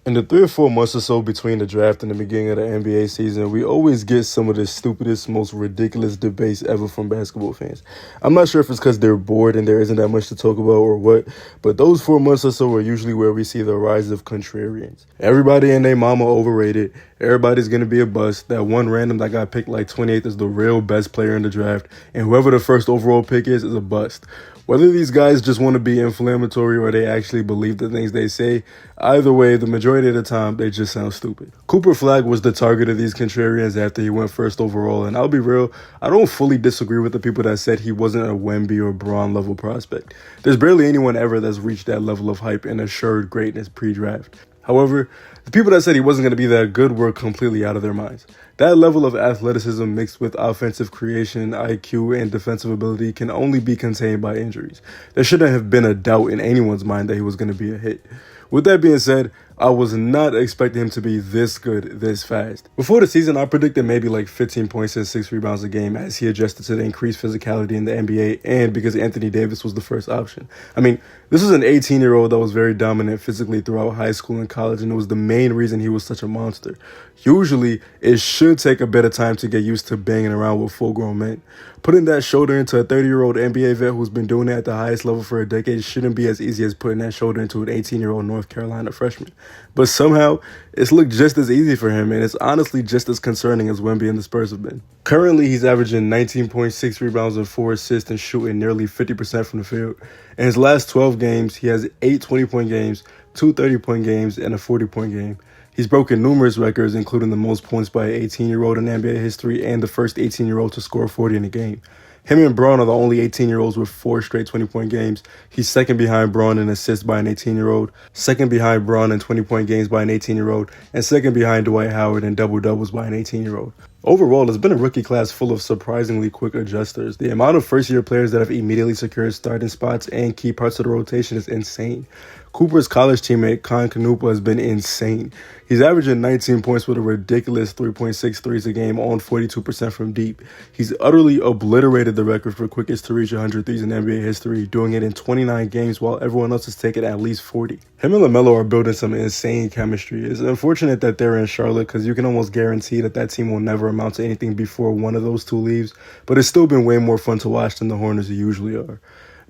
In the 3 or 4 months or so between the draft and the beginning of the NBA season, we always get some of the stupidest, most ridiculous debates ever from basketball fans. I'm not sure if it's because they're bored and there isn't that much to talk about or what, but those 4 months or so are usually where we see the rise of contrarians. Everybody and their mama overrated. Everybody's going to be a bust. That one random that got picked like 28th is the real best player in the draft, and whoever the first overall pick is a bust. Whether these guys just want to be inflammatory or they actually believe the things they say, either way, the majority of the time, they just sound stupid. Cooper Flagg was the target of these contrarians after he went first overall, and I'll be real, I don't fully disagree with the people that said he wasn't a Wemby or Braun level prospect. There's barely anyone ever that's reached that level of hype and assured greatness pre-draft. However, the people that said he wasn't going to be that good were completely out of their minds. That level of athleticism mixed with offensive creation, IQ, and defensive ability can only be contained by injuries. There shouldn't have been a doubt in anyone's mind that he was going to be a hit. With that being said, I was not expecting him to be this good this fast. Before the season, I predicted maybe like 15 points and 6 rebounds a game as he adjusted to the increased physicality in the NBA and because Anthony Davis was the first option. I mean, this was an 18-year-old that was very dominant physically throughout high school and college, and it was the main reason he was such a monster. Usually, it should take a bit of time to get used to banging around with full-grown men. Putting that shoulder into a 30-year-old NBA vet who's been doing it at the highest level for a decade shouldn't be as easy as putting that shoulder into an 18-year-old North Carolina freshman. But somehow, it's looked just as easy for him, and it's honestly just as concerning as Wemby and the Spurs have been. Currently, he's averaging 19.6 rebounds and 4 assists and shooting nearly 50% from the field. In his last 12 games, he has 8 20-point games, 2 30-point games, and a 40-point game. He's broken numerous records, including the most points by an 18-year-old in NBA history and the first 18-year-old to score 40 in a game. Him and Braun are the only 18-year-olds with 4 straight 20-point games. He's second behind Braun in assists by an 18-year-old, second behind Braun in 20-point games by an 18-year-old, and second behind Dwight Howard in double-doubles by an 18-year-old. Overall, it's been a rookie class full of surprisingly quick adjusters. The amount of first-year players that have immediately secured starting spots and key parts of the rotation is insane. Cooper's college teammate, Con Canupa, has been insane. He's averaging 19 points with a ridiculous 3.6 threes a game on 42% from deep. He's utterly obliterated the record for quickest to reach 100 threes in NBA history, doing it in 29 games while everyone else has taken at least 40. Him and LaMelo are building some insane chemistry. It's unfortunate that they're in Charlotte because you can almost guarantee that team will never amount to anything before one of those two leaves, but it's still been way more fun to watch than the Hornets usually are.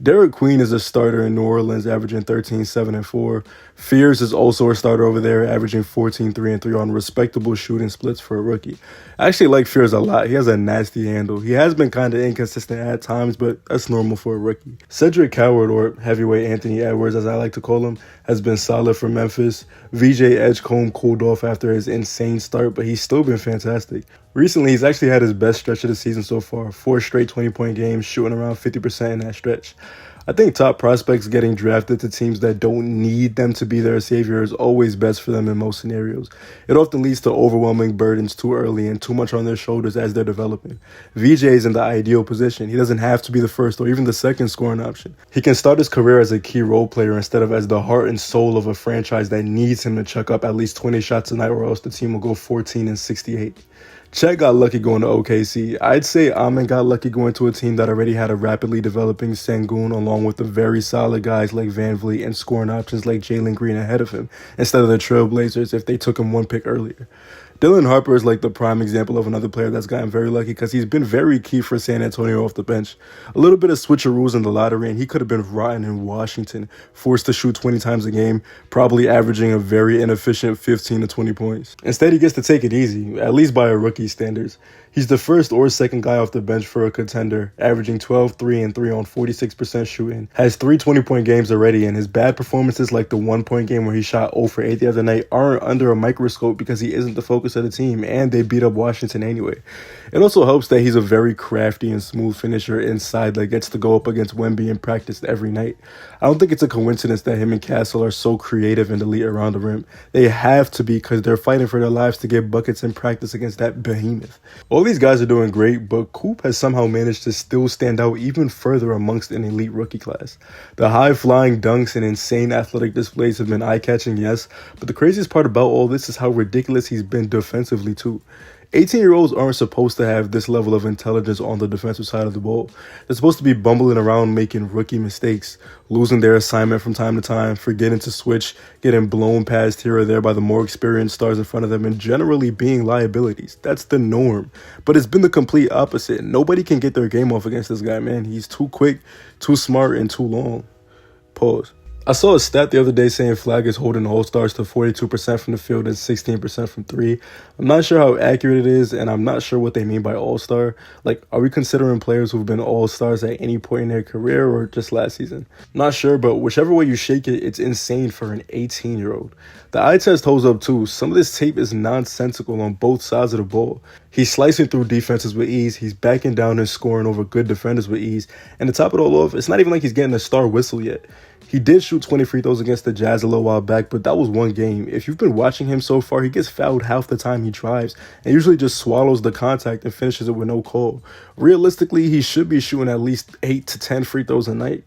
Derek Queen is a starter in New Orleans, averaging 13, 7, and 4. Fears is also a starter over there, averaging 14, 3, and 3 on respectable shooting splits for a rookie. I actually like Fears a lot. He has a nasty handle. He has been kind of inconsistent at times, but that's normal for a rookie. Cedric Coward, or heavyweight Anthony Edwards, as I like to call him, has been solid for Memphis. VJ Edgecombe cooled off after his insane start, but he's still been fantastic. Recently, he's actually had his best stretch of the season so far, 4 straight 20-point games, shooting around 50% in that stretch. I think top prospects getting drafted to teams that don't need them to be their savior is always best for them in most scenarios. It often leads to overwhelming burdens too early and too much on their shoulders as they're developing. VJ is in the ideal position. He doesn't have to be the first or even the second scoring option. He can start his career as a key role player instead of as the heart and soul of a franchise that needs him to chuck up at least 20 shots a night or else the team will go 14 and 68. Chet got lucky going to OKC. I'd say Amen got lucky going to a team that already had a rapidly developing Sengun along with the very solid guys like Van Vliet and scoring options like Jalen Green ahead of him instead of the Trailblazers if they took him 1 pick earlier. Dylan Harper is like the prime example of another player that's gotten very lucky because he's been very key for San Antonio off the bench. A little bit of switcheroos in the lottery and he could have been rotten in Washington, forced to shoot 20 times a game, probably averaging a very inefficient 15 to 20 points. Instead, he gets to take it easy, at least by a rookie standards. He's the first or second guy off the bench for a contender, averaging 12, 3, and 3 on 46% shooting. Has 3 20-point games already, and his bad performances like the 1-point game where he shot 0 for 8 the other night aren't under a microscope because he isn't the focus of the team, and they beat up Washington anyway. It also helps that he's a very crafty and smooth finisher inside that gets to go up against Wemby in practice every night. I don't think it's a coincidence that him and Castle are so creative and elite around the rim. They have to be because they're fighting for their lives to get buckets in practice against that behemoth. All these guys are doing great, but Coop has somehow managed to still stand out even further amongst an elite rookie class. The high-flying dunks and insane athletic displays have been eye-catching, yes, but the craziest part about all this is how ridiculous he's been defensively too. 18-year-olds aren't supposed to have this level of intelligence on the defensive side of the ball. They're supposed to be bumbling around making rookie mistakes, losing their assignment from time to time, forgetting to switch, getting blown past here or there by the more experienced stars in front of them, and generally being liabilities. That's the norm. But it's been the complete opposite. Nobody can get their game off against this guy, man. He's too quick, too smart, and too long. Pause. I saw a stat the other day saying Flagg is holding All-Stars to 42% from the field and 16% from three. I'm not sure how accurate it is, and I'm not sure what they mean by All-Star. Like, are we considering players who've been All-Stars at any point in their career or just last season? Not sure, but whichever way you shake it, it's insane for an 18-year-old. The eye test holds up too. Some of this tape is nonsensical on both sides of the ball. He's slicing through defenses with ease. He's backing down and scoring over good defenders with ease. And to top it all off, it's not even like he's getting a star whistle yet. He did shoot 20 free throws against the Jazz a little while back, but that was one game. If you've been watching him so far, he gets fouled half the time he drives and usually just swallows the contact and finishes it with no call. Realistically, he should be shooting at least 8 to 10 free throws a night.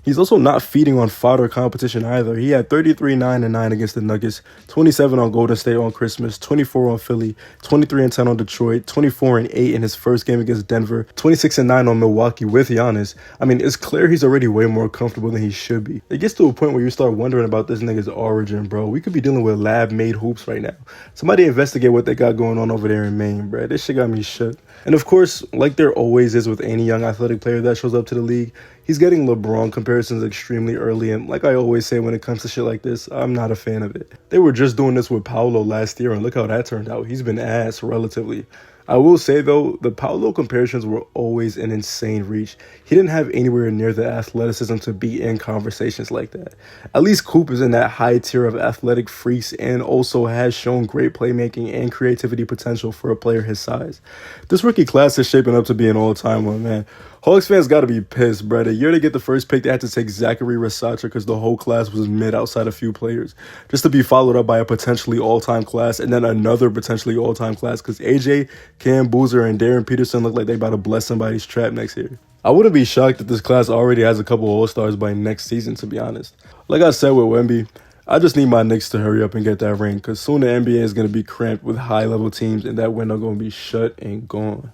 He's also not feeding on fodder competition either. He had 33, 9, and 9 against the Nuggets, 27 on Golden State on Christmas, 24 on Philly, 23 and 10 on Detroit, 24 and 8 in his first game against Denver, 26 and 9 on Milwaukee with Giannis. I mean, it's clear he's already way more comfortable than he should be. It gets to a point where you start wondering about this nigga's origin, bro. We could be dealing with lab-made hoops right now. Somebody investigate what they got going on over there in Maine, bro. This shit got me shook. And of course, like there always is with any young athletic player that shows up to the league, he's getting LeBron comparisons extremely early, and like I always say when it comes to shit like this, I'm not a fan of it. They were just doing this with Paolo last year, and look how that turned out. He's been ass relatively. I will say, though, the Paolo comparisons were always an insane reach. He didn't have anywhere near the athleticism to be in conversations like that. At least Coop is in that high tier of athletic freaks and also has shown great playmaking and creativity potential for a player his size. This rookie class is shaping up to be an all-time one, man. Hawks fans got to be pissed, bro. The year they get the first pick, they had to take Zachary Rasacha because the whole class was mid outside a few players. Just to be followed up by a potentially all-time class and then another potentially all-time class because AJ, Cam Boozer, and Darren Peterson look like they about to bless somebody's trap next year. I wouldn't be shocked if this class already has a couple All-Stars by next season, to be honest. Like I said with Wemby, I just need my Knicks to hurry up and get that ring because soon the NBA is going to be cramped with high-level teams and that window going to be shut and gone.